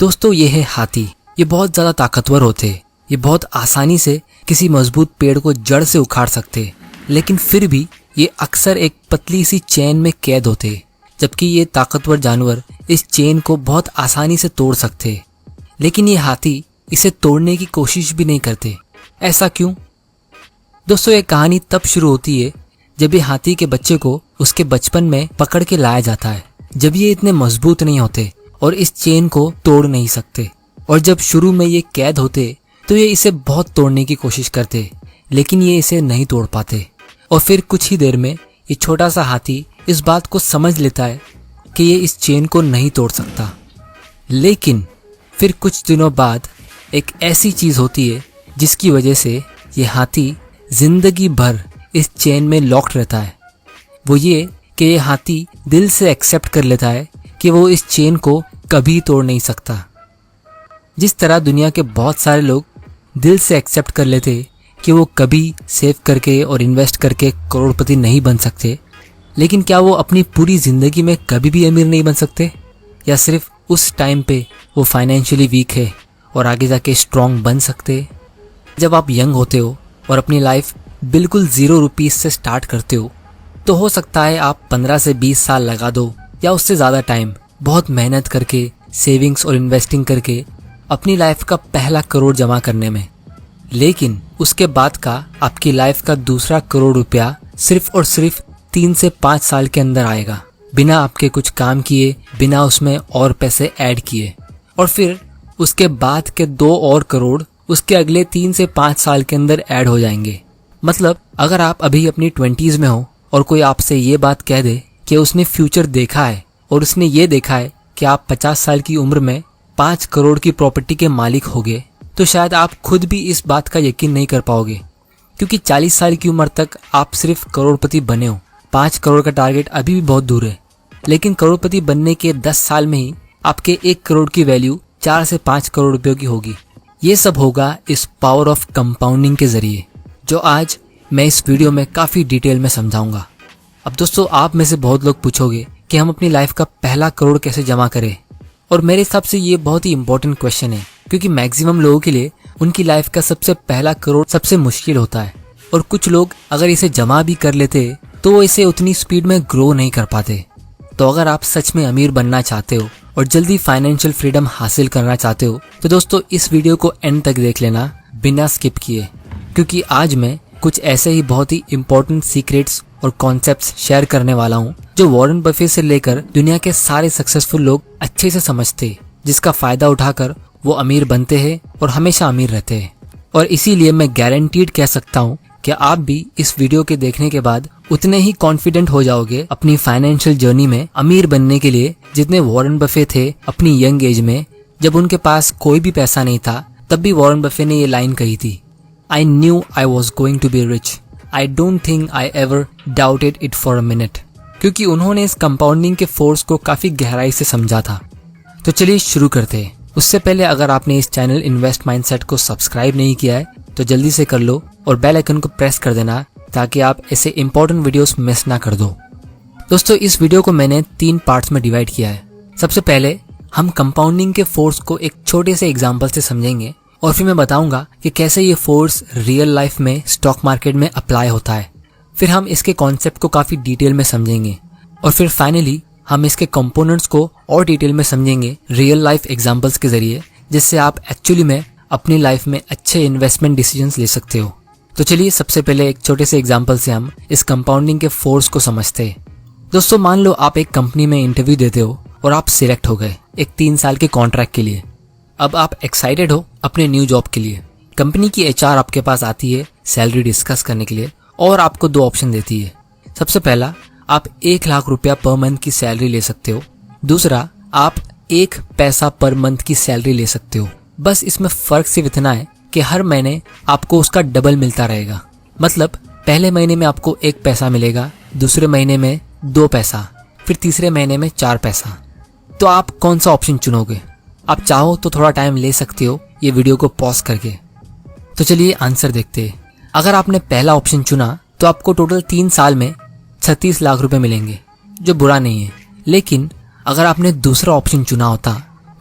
दोस्तों ये है हाथी। ये बहुत ज़्यादा ताकतवर होते। ये बहुत आसानी से किसी मजबूत पेड़ को जड़ से उखाड़ सकते, लेकिन फिर भी ये अक्सर एक पतली सी चेन में कैद होते, जबकि ये ताकतवर जानवर इस चेन को बहुत आसानी से तोड़ सकते। लेकिन ये हाथी इसे तोड़ने की कोशिश भी नहीं करते। ऐसा क्यों? दोस्तों ये कहानी तब शुरू होती है जब ये हाथी के बच्चे को उसके बचपन में पकड़ के लाया जाता है, जब ये इतने मजबूत नहीं होते और इस चेन को तोड़ नहीं सकते। और जब शुरू में ये कैद होते तो ये इसे बहुत तोड़ने की कोशिश करते, लेकिन ये इसे नहीं तोड़ पाते। और फिर कुछ ही देर में ये छोटा सा हाथी इस बात को समझ लेता है कि ये इस चेन को नहीं तोड़ सकता। लेकिन फिर कुछ दिनों बाद एक ऐसी चीज़ होती है जिसकी वजह से ये हाथी जिंदगी भर इस चेन में लॉक्ड रहता है। वो ये कि ये हाथी दिल से एक्सेप्ट कर लेता है कि वो इस चेन को कभी तोड़ नहीं सकता। जिस तरह दुनिया के बहुत सारे लोग दिल से एक्सेप्ट कर लेते कि वो कभी सेव करके और इन्वेस्ट करके करोड़पति नहीं बन सकते, लेकिन क्या वो अपनी पूरी ज़िंदगी में कभी भी अमीर नहीं बन सकते? या सिर्फ उस टाइम पे वो फाइनेंशियली वीक है और आगे जाके स्ट्रॉन्ग बन सकते? जब आप यंग होते हो और अपनी लाइफ बिल्कुल 0 रुपीज़ से स्टार्ट करते हो हो सकता है आप 15 से 20 साल लगा दो या उससे ज़्यादा टाइम बहुत मेहनत करके, सेविंग्स और इन्वेस्टिंग करके अपनी लाइफ का पहला करोड़ जमा करने में। लेकिन उसके बाद का आपकी लाइफ का दूसरा करोड़ रुपया सिर्फ और सिर्फ 3 से 5 साल के अंदर आएगा, बिना आपके कुछ काम किए, बिना उसमें और पैसे ऐड किए। और फिर उसके बाद के 2 और करोड़ उसके अगले 3 से 5 साल के अंदर ऐड हो जाएंगे। मतलब अगर आप अभी अपनी 20s में हो और कोई आपसे ये बात कह दे कि उसने फ्यूचर देखा है और उसने ये देखा है कि आप 50 साल की उम्र में 5 करोड़ की प्रॉपर्टी के मालिक होगे, तो शायद आप खुद भी इस बात का यकीन नहीं कर पाओगे, क्योंकि 40 साल की उम्र तक आप सिर्फ करोड़पति बने हो। 5 करोड़ का टारगेट अभी भी बहुत दूर है, लेकिन करोड़पति बनने के 10 साल में ही आपके 1 करोड़ की वैल्यू 4 से 5 करोड़ रुपयों की होगी। ये सब होगा इस पावर ऑफ कंपाउंडिंग के जरिए, जो आज मैं इस वीडियो में काफ़ी डिटेल में समझाऊंगा। अब दोस्तों आप में से बहुत लोग पूछोगे कि हम अपनी लाइफ का पहला करोड़ कैसे जमा करें, और मेरे हिसाब से ये बहुत ही इंपॉर्टेंट क्वेश्चन है, क्योंकि मैक्सिमम लोगों के लिए उनकी लाइफ का सबसे पहला करोड़ सबसे मुश्किल होता है। और कुछ लोग अगर इसे जमा भी कर लेते तो वो इसे उतनी स्पीड में ग्रो नहीं कर पाते। तो अगर आप सच में अमीर बनना चाहते हो और जल्दी फाइनेंशियल फ्रीडम हासिल करना चाहते हो तो दोस्तों इस वीडियो को एंड तक देख लेना बिना स्किप किए, क्योंकि आज मैं कुछ ऐसे ही बहुत ही इंपॉर्टेंट सीक्रेट्स और कॉन्सेप्ट्स शेयर करने वाला हूँ जो वॉरेन बफेट से लेकर दुनिया के सारे सक्सेसफुल लोग अच्छे से समझते, जिसका फायदा उठाकर वो अमीर बनते हैं और हमेशा अमीर रहते हैं। और इसीलिए मैं गारंटीड कह सकता हूँ कि आप भी इस वीडियो के देखने के बाद उतने ही कॉन्फिडेंट हो जाओगे अपनी फाइनेंशियल जर्नी में अमीर बनने के लिए, जितने वॉरेन बफेट थे अपनी यंग एज में। जब उनके पास कोई भी पैसा नहीं था तब भी वॉरेन बफेट ने ये लाइन कही थी, I knew I was going to be rich. I don't think I ever doubted it for a minute. क्योंकि उन्होंने इस कंपाउंडिंग के फोर्स को काफ़ी गहराई से समझा था। तो चलिए शुरू करते हैं। उससे पहले अगर आपने इस चैनल इन्वेस्ट माइंडसेट को सब्सक्राइब नहीं किया है तो जल्दी से कर लो और बेल आइकन को प्रेस कर देना, ताकि आप ऐसे इंपॉर्टेंट वीडियोस मिस ना कर दो। दोस्तों इस वीडियो को मैंने 3 पार्ट्स में डिवाइड किया है। सबसे पहले हम कंपाउंडिंग के फोर्स को एक छोटे से एग्जाम्पल से समझेंगे, और फिर मैं बताऊंगा कि कैसे ये फोर्स रियल लाइफ में स्टॉक मार्केट में अप्लाई होता है। फिर हम इसके कॉन्सेप्ट को काफ़ी डिटेल में समझेंगे, और फिर फाइनली हम इसके कंपोनेंट्स को और डिटेल में समझेंगे रियल लाइफ एग्जांपल्स के जरिए, जिससे आप एक्चुअली में अपनी लाइफ में अच्छे इन्वेस्टमेंट डिसीजंस ले सकते हो। तो चलिए सबसे पहले एक छोटे से एग्जाम्पल से हम इस कंपाउंडिंग के फोर्स को समझते हैं। दोस्तों मान लो आप एक कंपनी में इंटरव्यू देते हो और आप सिलेक्ट हो गए एक 3 साल के कॉन्ट्रैक्ट के लिए। अब आप एक्साइटेड हो अपने न्यू जॉब के लिए। कंपनी की एचआर आपके पास आती है सैलरी डिस्कस करने के लिए और आपको 2 ऑप्शन देती है। सबसे पहला, आप 1 लाख रुपया पर मंथ की सैलरी ले सकते हो। दूसरा, आप 1 पैसा पर मंथ की सैलरी ले सकते हो। बस इसमें फर्क सिर्फ इतना है कि हर महीने आपको उसका डबल मिलता रहेगा। मतलब पहले महीने में आपको 1 पैसा मिलेगा, दूसरे महीने में 2 पैसा, फिर तीसरे महीने में 4 पैसा। तो आप कौन सा ऑप्शन चुनोगे? आप चाहो तो थोड़ा टाइम ले सकते हो ये वीडियो को पॉज करके। तो चलिए आंसर देखते हैं। अगर आपने पहला ऑप्शन चुना तो आपको टोटल 3 साल में 36 लाख रुपए मिलेंगे, जो बुरा नहीं है। लेकिन अगर आपने दूसरा ऑप्शन चुना होता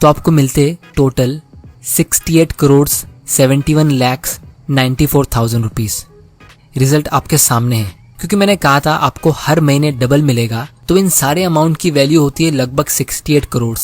तो आपको मिलते total 68 crore 71 lakh 94,000 rupees. Result आपके सामने है। क्योंकि मैंने कहा था आपको हर महीने डबल मिलेगा, तो इन सारे अमाउंट की वैल्यू होती है लगभग 68 करोड़।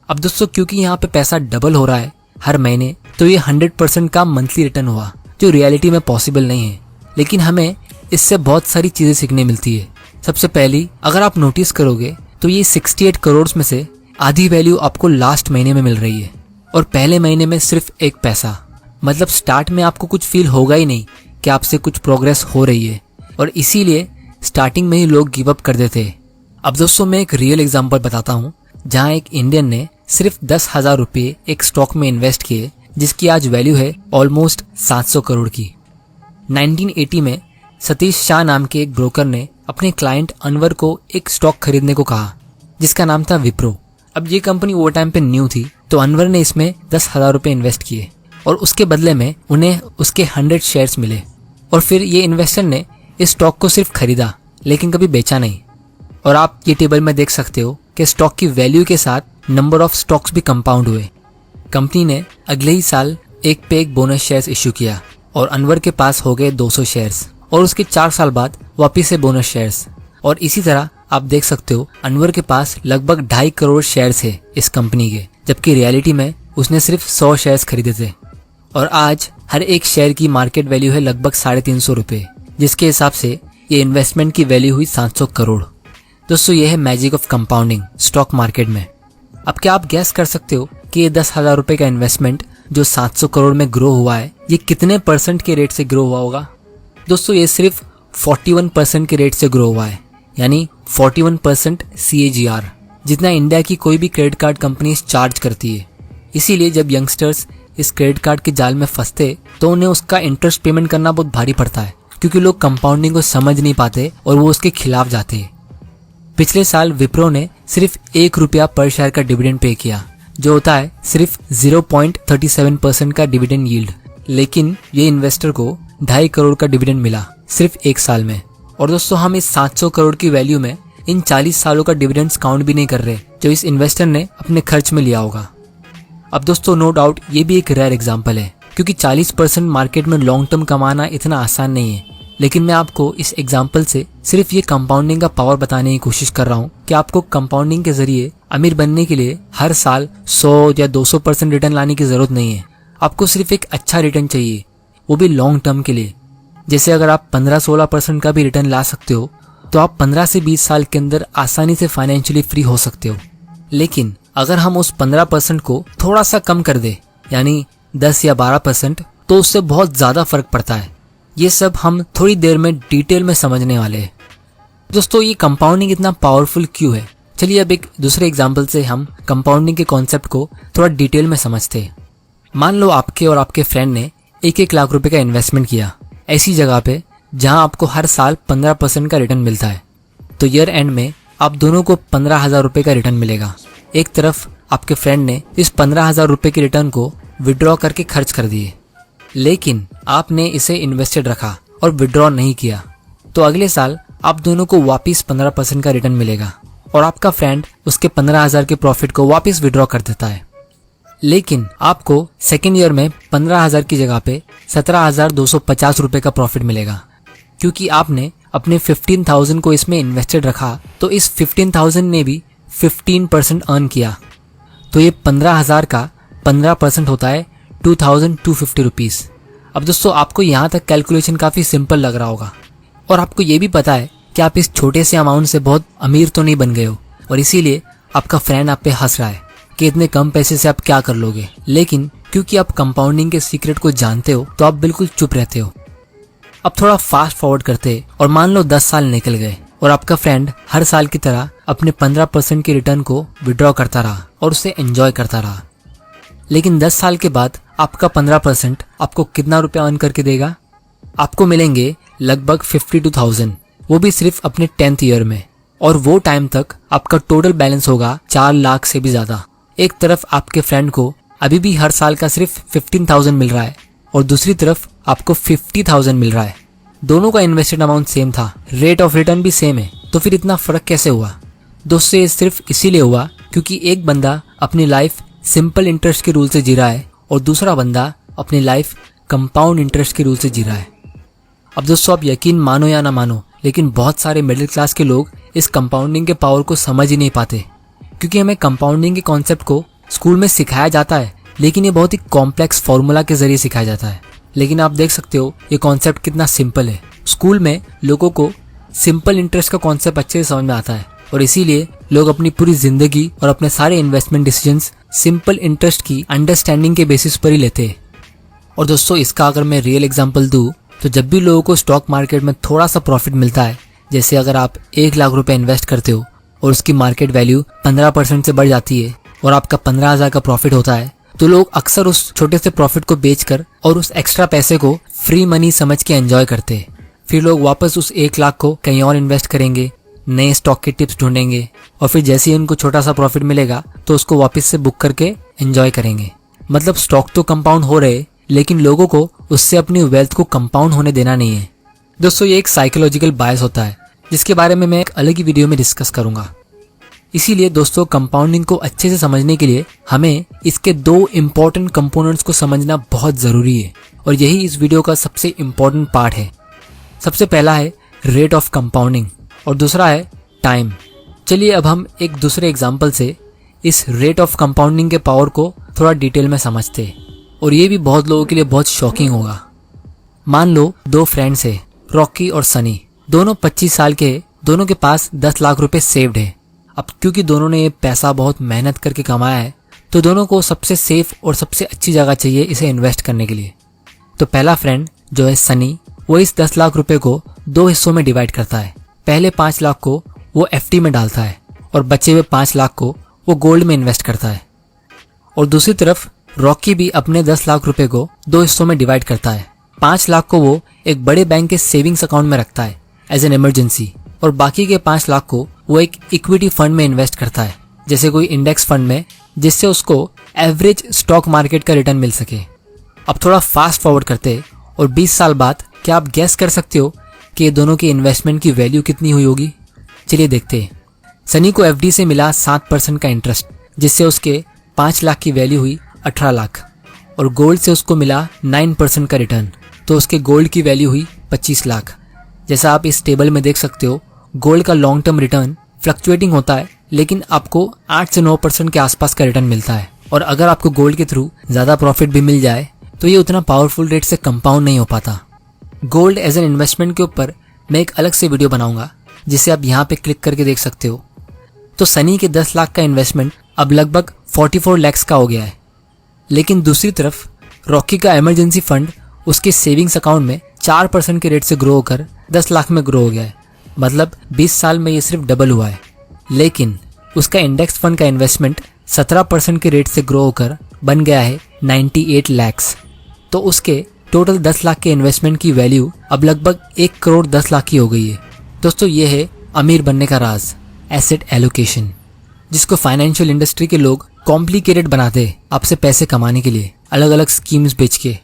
अब दोस्तों क्योंकि यहाँ पे पैसा डबल हो रहा है हर महीने, तो ये 100% का मंथली रिटर्न हुआ, जो रियलिटी में पॉसिबल नहीं है। लेकिन हमें इससे बहुत सारी चीजें सीखने मिलती है। सबसे पहली, अगर आप नोटिस करोगे तो ये 68 करोड़ में से आधी वैल्यू आपको लास्ट महीने में मिल रही है और पहले महीने में सिर्फ 1 पैसा। मतलब स्टार्ट में आपको कुछ फील होगा ही नहीं कि आपसे कुछ प्रोग्रेस हो रही है, और इसीलिए स्टार्टिंग में ही लोग गिव अप कर देते हैं। अब दोस्तों मैं एक रियल एग्जांपल बताता हूँ, जहाँ एक इंडियन ने सिर्फ 10,000 रुपये एक स्टॉक में इन्वेस्ट किए, जिसकी आज वैल्यू है ऑलमोस्ट 700 करोड़ की। 1980 में सतीश शाह नाम के एक ब्रोकर ने अपने क्लाइंट अनवर को एक स्टॉक खरीदने को कहा, जिसका नाम था विप्रो। अब ये कंपनी वो टाइम पे न्यू थी, तो अनवर ने इसमें 10,000 रुपये इन्वेस्ट किए और उसके बदले में उन्हें उसके 100 शेयर्स मिले। और फिर ये इन्वेस्टर ने इस स्टॉक को सिर्फ खरीदा, लेकिन कभी बेचा नहीं। और आप ये टेबल में देख सकते हो कि स्टॉक की वैल्यू के साथ नंबर ऑफ स्टॉक्स भी कंपाउंड हुए। कंपनी ने अगले ही साल एक पे एक बोनस शेयर्स इश्यू किया और अनवर के पास हो गए 200 शेयर्स, और उसके 4 साल बाद वापिस से बोनस शेयर्स। और इसी तरह आप देख सकते हो अनवर के पास लगभग 2.5 करोड़ शेयर्स है इस कंपनी के, जबकि रियलिटी में उसने सिर्फ 100 शेयर्स खरीदे थे। और आज हर एक शेयर की मार्केट वैल्यू है लगभग 350 रुपये, जिसके हिसाब से ये इन्वेस्टमेंट की वैल्यू हुई 700 करोड़। दोस्तों ये है magic of compounding stock market में। अब क्या आप गैस कर सकते हो कि ये 10,000 रुपये का इन्वेस्टमेंट जो 700 करोड़ में ग्रो हुआ है, ये कितने % के रेट से ग्रो हुआ होगा? दोस्तों ये सिर्फ 41% के रेट से ग्रो हुआ है, यानी 41% CAGR, जितना इंडिया की कोई भी क्रेडिट कार्ड कंपनी चार्ज करती है। इसीलिए जब यंगस्टर्स इस क्रेडिट कार्ड के जाल में फंसते तो उन्हें उसका इंटरेस्ट पेमेंट करना बहुत भारी पड़ता है, क्योंकि लोग कंपाउंडिंग को समझ नहीं पाते और वो उसके खिलाफ जाते हैं। पिछले साल विप्रो ने सिर्फ 1 रुपया पर शेयर का डिविडेंड पे किया, जो होता है सिर्फ 0.37% का डिविडेंड यील्ड। लेकिन ये इन्वेस्टर को 2.5 करोड़ का डिविडेंड मिला सिर्फ 1 साल में। और दोस्तों हम इस 700 करोड़ की वैल्यू में इन 40 सालों का डिविडेंड्स काउंट भी नहीं कर रहे, जो इस इन्वेस्टर ने अपने खर्च में लिया होगा। अब दोस्तों नो डाउट ये भी एक रेयर एग्जांपल है, क्योंकि 40% मार्केट में लॉन्ग टर्म कमाना इतना आसान नहीं है। लेकिन मैं आपको इस एग्जांपल से सिर्फ ये कंपाउंडिंग का पावर बताने की कोशिश कर रहा हूँ कि आपको कंपाउंडिंग के जरिए अमीर बनने के लिए हर साल 100 या 200% रिटर्न लाने की जरूरत नहीं है। आपको सिर्फ एक अच्छा रिटर्न चाहिए, वो भी लॉन्ग टर्म के लिए। जैसे अगर आप 15-16% का भी रिटर्न ला सकते हो, तो आप 15 से 20 साल के अंदर आसानी से फाइनेंशियली फ्री हो सकते हो। लेकिन अगर हम उस 15% को थोड़ा सा कम कर दे, यानी 10 या 12%, तो उससे बहुत ज्यादा फर्क पड़ता है। ये सब हम थोड़ी देर में डिटेल में समझने वाले हैं। दोस्तों ये कंपाउंडिंग इतना पावरफुल क्यों है? चलिए अब एक दूसरे एग्जाम्पल से हम कंपाउंडिंग के कॉन्सेप्ट को थोड़ा डिटेल में समझते हैं। मान लो आपके और आपके फ्रेंड ने 1-1 लाख रुपए का इन्वेस्टमेंट किया ऐसी जगह पे जहां आपको हर साल 15% का रिटर्न मिलता है। तो ईयर एंड में आप दोनों को 15,000 रुपए का रिटर्न मिलेगा। एक तरफ आपके फ्रेंड ने इस 15,000 रुपए के रिटर्न को विड्रॉ करके खर्च कर दिए, लेकिन आपने इसे इन्वेस्टेड रखा और विड्रॉ नहीं किया, तो अगले साल आप दोनों को वापिस 15% का रिटर्न मिलेगा और आपका फ्रेंड उसके 15,000 के प्रॉफिट को वापिस विड्रॉ कर देता है। लेकिन आपको सेकेंड ईयर में 15,000 की जगह पे 17,250 रुपए का प्रॉफिट मिलेगा, क्योंकि आपने अपने 15,000 को इसमें इन्वेस्टेड रखा, तो इस 15,000 ने भी 15% अर्न किया। तो ये 15,000 का 15% होता है 2,250 रुपीज। अब दोस्तों आपको यहाँ तक कैलकुलेशन काफी सिंपल लग रहा होगा और आपको ये भी पता है कि आप इस छोटे से अमाउंट से बहुत अमीर तो नहीं बन गए हो, और इसीलिए आपका फ्रेंड आप पे हंस रहा है कि इतने कम पैसे से आप क्या कर लोगे। लेकिन क्योंकि आप कंपाउंडिंग के सीक्रेट को जानते हो, तो आप बिल्कुल चुप रहते हो। अब थोड़ा फास्ट फॉरवर्ड करते और मान लो 10 साल निकल गए और आपका फ्रेंड हर साल की तरह अपने 15% के रिटर्न को विड्रॉ करता रहा और उसे एंजॉय करता रहा। लेकिन 10 साल के बाद आपका 15% आपको कितना रुपया अर्न करके देगा? आपको मिलेंगे लगभग 52,000, वो भी सिर्फ अपने 10th ईयर में। और वो टाइम तक आपका टोटल बैलेंस होगा 4 लाख से भी ज्यादा। एक तरफ आपके फ्रेंड को अभी भी हर साल का सिर्फ 15,000 मिल रहा है और दूसरी तरफ आपको 50,000 मिल रहा है। दोनों का इन्वेस्टेड अमाउंट सेम था, रेट ऑफ रिटर्न भी सेम है, तो फिर इतना फर्क कैसे हुआ? दोस्तों ये सिर्फ इसीलिए हुआ क्योंकि एक बंदा अपनी लाइफ सिंपल इंटरेस्ट के रूल से जी रहा है और दूसरा बंदा अपनी लाइफ कंपाउंड इंटरेस्ट के रूल से जी रहा है। अब दोस्तों, आप यकीन मानो या ना मानो, लेकिन बहुत सारे मिडिल क्लास के लोग इस कंपाउंडिंग के पावर को समझ ही नहीं पाते, क्योंकि हमें कंपाउंडिंग के कॉन्सेप्ट को स्कूल में सिखाया जाता है, लेकिन ये बहुत ही कॉम्प्लेक्स फॉर्मूला के जरिए सिखाया जाता है। लेकिन आप देख सकते हो ये कॉन्सेप्ट कितना सिंपल है। स्कूल में लोगों को सिंपल इंटरेस्ट का कॉन्सेप्ट अच्छे से समझ में आता है और इसीलिए लोग अपनी पूरी जिंदगी और अपने सारे इन्वेस्टमेंट डिसीजंस सिंपल इंटरेस्ट की अंडरस्टैंडिंग के बेसिस पर ही लेते हैं। और दोस्तों, इसका अगर मैं रियल एग्जांपल दूं तो जब भी लोगों को स्टॉक मार्केट में थोड़ा सा प्रॉफिट मिलता है, जैसे अगर आप 1 लाख रुपए इन्वेस्ट करते हो और उसकी मार्केट वैल्यू 15% से बढ़ जाती है और आपका 15,000 का प्रॉफिट होता है, तो लोग अक्सर उस छोटे से प्रॉफिट को बेचकर और उस एक्स्ट्रा पैसे को फ्री मनी समझ के एंजॉय करते हैं। फिर लोग वापस उस 1 लाख को कहीं और इन्वेस्ट करेंगे, नए स्टॉक के टिप्स ढूंढेंगे और फिर जैसे ही उनको छोटा सा प्रॉफिट मिलेगा तो उसको वापस से बुक करके एंजॉय करेंगे। मतलब स्टॉक तो कंपाउंड हो रहे, लेकिन लोगों को उससे अपनी वेल्थ को कंपाउंड होने देना नहीं है। दोस्तों, ये एक साइकोलॉजिकल बायस होता है जिसके बारे में मैं एक अलग ही वीडियो में डिस्कस करूंगा। इसीलिए दोस्तों, कंपाउंडिंग को अच्छे से समझने के लिए हमें इसके 2 इंपॉर्टेंट कंपोनेंट्स को समझना बहुत जरूरी है और यही इस वीडियो का सबसे इंपॉर्टेंट पार्ट है। सबसे पहला है रेट ऑफ कंपाउंडिंग और दूसरा है टाइम। चलिए अब हम एक दूसरे एग्जाम्पल से इस रेट ऑफ कंपाउंडिंग के पावर को थोड़ा डिटेल में समझते हैं और ये भी बहुत लोगों के लिए बहुत शॉकिंग होगा। मान लो 2 फ्रेंड्स है, रॉकी और सनी। दोनों 25 साल के, दोनों के पास 10 लाख रुपए सेव्ड है। अब क्योंकि दोनों ने ये पैसा बहुत मेहनत करके कमाया है, तो दोनों को सबसे सेफ और सबसे अच्छी जगह चाहिए इसे इन्वेस्ट करने के लिए। तो पहला फ्रेंड जो है सनी, वो इस 10 लाख रुपए को 2 हिस्सों में डिवाइड करता है। पहले 5 लाख को वो एफडी में डालता है और बचे हुए 5 लाख को वो गोल्ड में इन्वेस्ट करता है। और दूसरी तरफ रॉकी भी अपने 10 लाख रुपए को 2 हिस्सों में डिवाइड करता है। 5 लाख को वो एक बड़े बैंक के सेविंग्स अकाउंट में रखता है एज एन इमरजेंसी और बाकी के 5 लाख को वो एक इक्विटी फंड में इन्वेस्ट करता है, जैसे कोई इंडेक्स फंड में, जिससे उसको एवरेज स्टॉक मार्केट का रिटर्न मिल सके। अब थोड़ा फास्ट फॉरवर्ड करते और 20 साल बाद क्या आप गेस कर सकते हो कि दोनों की इन्वेस्टमेंट की वैल्यू कितनी हुई होगी? चलिए देखते हैं। सनी को एफडी से मिला 7% का इंटरेस्ट, जिससे उसके 5 लाख की वैल्यू हुई 18 लाख और गोल्ड से उसको मिला 9% का रिटर्न, तो उसके गोल्ड की वैल्यू हुई 25 लाख। जैसा आप इस टेबल में देख सकते हो, गोल्ड का लॉन्ग टर्म रिटर्न फ्लक्चुएटिंग होता है, लेकिन आपको 8 से 9% के आसपास का रिटर्न मिलता है। और अगर आपको गोल्ड के थ्रू ज़्यादा प्रॉफिट भी मिल जाए तो ये उतना पावरफुल रेट से कंपाउंड नहीं हो पाता। गोल्ड एज एन इन्वेस्टमेंट के ऊपर मैं एक अलग से वीडियो बनाऊंगा, जिसे आप यहाँ पे क्लिक करके देख सकते हो। तो सनी के 10 लाख का इन्वेस्टमेंट अब लगभग 44 लाख का हो गया है। लेकिन दूसरी तरफ रॉकी का इमरजेंसी फंड उसके सेविंग्स अकाउंट में 4% के रेट से ग्रो होकर 10 लाख में ग्रो हो गया है। मतलब 20 साल में ये सिर्फ डबल हुआ है। लेकिन उसका इंडेक्स फंड का इन्वेस्टमेंट 17% के रेट से ग्रो होकर बन गया है 98 लाख। तो उसके टोटल 10 लाख के इन्वेस्टमेंट की वैल्यू अब लगभग 1 करोड़ 10 लाख की हो गई है। दोस्तों, ये है अमीर बनने का राज, एसेट एलोकेशन, जिसको फाइनेंशियल इंडस्ट्री के लोग कॉम्प्लिकेटेड बनाते हैं आपसे पैसे कमाने के लिए अलग अलग स्कीम्स बेच के।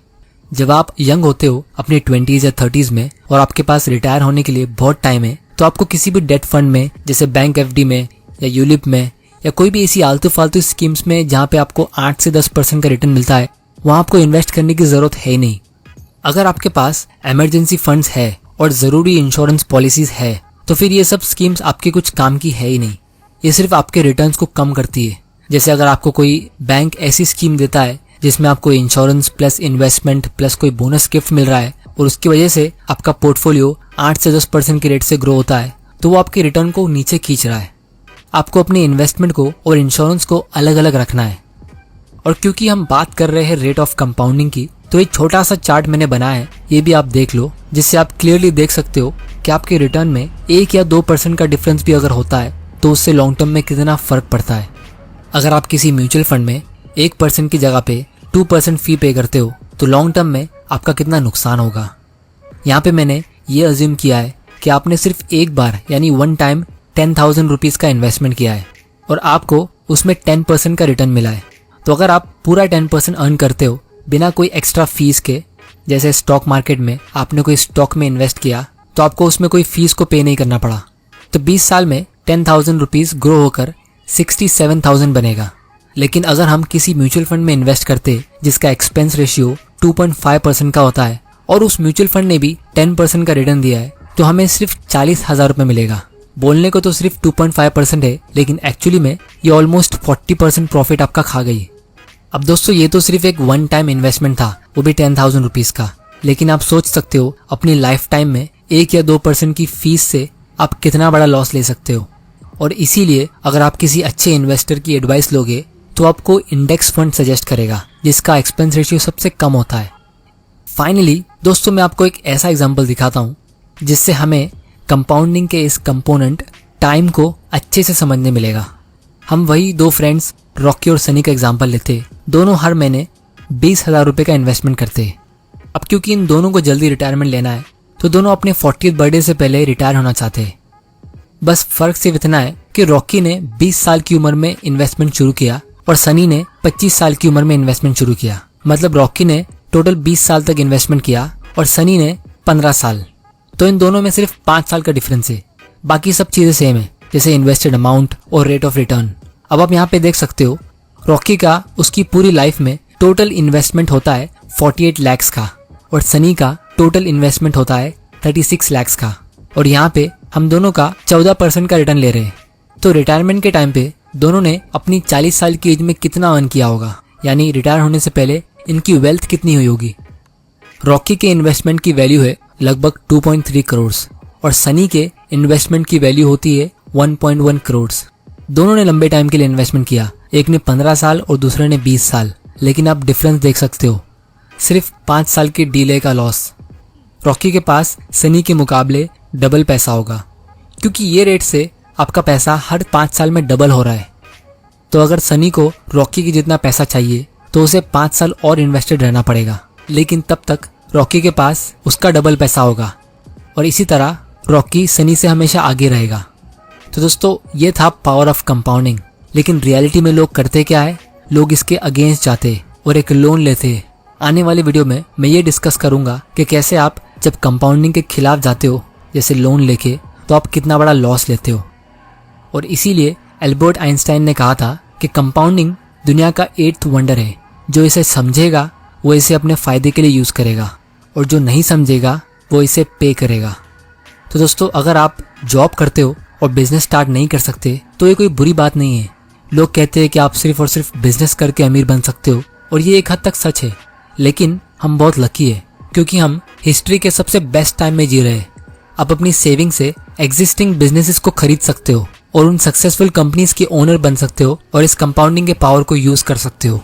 जब आप यंग होते हो अपने 20s या 30s में और आपके पास रिटायर होने के लिए बहुत टाइम है, तो आपको किसी भी डेट फंड में, जैसे बैंक एफडी में या यूलिप में या कोई भी ऐसी आलतू फालतू स्कीम्स में जहाँ पे आपको 8 से 10% का रिटर्न मिलता है, वहाँ आपको इन्वेस्ट करने की जरूरत है ही नहीं। अगर आपके पास इमरजेंसी फंड्स है और ज़रूरी इंश्योरेंस पॉलिसीज है, तो फिर ये सब स्कीम्स आपके कुछ काम की है ही नहीं। ये सिर्फ आपके रिटर्न्स को कम करती है। जैसे अगर आपको कोई बैंक ऐसी स्कीम देता है जिसमें आपको इंश्योरेंस प्लस इन्वेस्टमेंट प्लस कोई बोनस गिफ्ट मिल रहा है और उसकी वजह से आपका पोर्टफोलियो 8 से 10% के रेट से ग्रो होता है, तो वो आपके रिटर्न को नीचे खींच रहा है। आपको अपने इन्वेस्टमेंट को और इंश्योरेंस को अलग अलग रखना है। और क्योंकि हम बात कर रहे हैं रेट ऑफ कंपाउंडिंग की, तो एक छोटा सा चार्ट मैंने बनाया है, ये भी आप देख लो, जिससे आप क्लियरली देख सकते हो कि आपके रिटर्न में 1 या 2% का डिफरेंस भी अगर होता है तो उससे लॉन्ग टर्म में कितना फर्क पड़ता है। अगर आप किसी म्यूचुअल फंड में 1% की जगह पे 2% फी पे करते हो, तो लॉन्ग टर्म में आपका कितना नुकसान होगा। यहाँ पे मैंने ये अज्यूम किया है कि आपने सिर्फ एक बार यानी 1 टाइम 10,000 रुपीज़ का इन्वेस्टमेंट किया है और आपको उसमें 10% का रिटर्न मिला है। तो अगर आप पूरा 10% अर्न करते हो बिना कोई एक्स्ट्रा फीस के, जैसे स्टॉक मार्केट में आपने कोई स्टॉक में इन्वेस्ट किया तो आपको उसमें कोई फीस को पे नहीं करना पड़ा, तो 20 साल में 10,000 रुपीज़ ग्रो होकर 67,000 बनेगा। लेकिन अगर हम किसी म्यूचुअल फंड में इन्वेस्ट करते जिसका एक्सपेंस रेशियो 2.5% का होता है और उस म्यूचुअल फंड ने भी 10% का रिटर्न दिया है, तो हमें सिर्फ 40,000 रुपये मिलेगा। बोलने को तो सिर्फ 2.5% है, लेकिन एक्चुअली में ये ऑलमोस्ट 40% प्रॉफिट आपका खा गई। अब दोस्तों ये तो सिर्फ एक वन टाइम इन्वेस्टमेंट था, वो भी 10,000 रुपीज़ का। लेकिन आप सोच सकते हो अपनी लाइफ टाइम में 1 या 2% की फीस से आप कितना बड़ा लॉस ले सकते हो। और इसीलिए अगर आप किसी अच्छे इन्वेस्टर की एडवाइस लोगे तो आपको इंडेक्स फंड सजेस्ट करेगा जिसका एक्सपेंस रेशियो सबसे कम होता है। फाइनली दोस्तों मैं आपको एक ऐसा एग्जाम्पल दिखाता हूँ जिससे हमें कंपाउंडिंग के इस कंपोनेंट टाइम को अच्छे से समझने मिलेगा। हम वही 2 फ्रेंड्स रॉकी और सनी का एग्जाम्पल लेते। दोनों हर महीने 20,000 रुपये का इन्वेस्टमेंट करते। अब क्योंकि इन दोनों को जल्दी रिटायरमेंट लेना है तो दोनों अपने 40th बर्थडे से पहले रिटायर होना चाहते हैं। बस फर्क सिर्फ इतना है कि रॉकी ने 20 साल की उम्र में इन्वेस्टमेंट शुरू किया और सनी ने 25 साल की उम्र में इन्वेस्टमेंट शुरू किया। मतलब रॉकी ने टोटल 20 साल तक इन्वेस्टमेंट किया और सनी ने 15 साल। तो इन दोनों में सिर्फ 5 साल का डिफरेंस है, बाकी सब चीज़ें सेम है, जैसे इन्वेस्टेड अमाउंट और रेट ऑफ रिटर्न। अब आप यहाँ पे देख सकते हो रॉकी का उसकी पूरी लाइफ में टोटल इन्वेस्टमेंट होता है 48 लाख का और सनी का टोटल इन्वेस्टमेंट होता है 36 लाख का। और यहाँ पे हम दोनों का 14% का रिटर्न ले रहे हैं। तो रिटायरमेंट के टाइम पे दोनों ने अपनी 40 साल की एज में कितना अर्न किया होगा, यानी रिटायर होने से पहले इनकी वेल्थ कितनी हुई होगी। रॉकी के इन्वेस्टमेंट की वैल्यू है लगभग 2.3 करोड़ और सनी के इन्वेस्टमेंट की वैल्यू होती है 1.1 करोड़। दोनों ने लंबे टाइम के लिए इन्वेस्टमेंट किया, एक ने 15 साल और दूसरे ने 20 साल। लेकिन आप डिफरेंस देख सकते हो, सिर्फ 5 साल के डीले का लॉस। रॉकी के पास सनी के मुकाबले डबल पैसा होगा, क्योंकि ये रेट से आपका पैसा हर 5 साल में डबल हो रहा है। तो अगर सनी को रॉकी की जितना पैसा चाहिए तो उसे 5 साल और इन्वेस्टेड रहना पड़ेगा, लेकिन तब तक रॉकी के पास उसका डबल पैसा होगा और इसी तरह रॉकी सनी से हमेशा आगे रहेगा। तो दोस्तों ये था पावर ऑफ कंपाउंडिंग। लेकिन रियलिटी में लोग करते क्या है, लोग इसके अगेंस्ट जाते और एक लोन लेते। आने वाले वीडियो में मैं ये डिस्कस करूंगा कि कैसे आप जब कंपाउंडिंग के खिलाफ जाते हो, जैसे लोन लेके, तो आप कितना बड़ा लॉस लेते हो। और इसीलिए एल्बर्ट आइंस्टाइन ने कहा था कि कंपाउंडिंग दुनिया का 8th वंडर है। जो इसे समझेगा वो इसे अपने फ़ायदे के लिए यूज़ करेगा और जो नहीं समझेगा वो इसे पे करेगा। तो दोस्तों अगर आप जॉब करते हो और बिजनेस स्टार्ट नहीं कर सकते तो ये कोई बुरी बात नहीं है। लोग कहते हैं कि आप सिर्फ और सिर्फ बिजनेस करके अमीर बन सकते हो और ये एक हद तक सच है, लेकिन हम बहुत लकी है क्योंकि हम हिस्ट्री के सबसे बेस्ट टाइम में जी रहे हैं। आप अपनी सेविंग से एग्जिस्टिंग बिजनेसेस को खरीद सकते हो और उन सक्सेसफुल कंपनीज के ओनर बन सकते हो और इस कंपाउंडिंग के पावर को यूज़ कर सकते हो।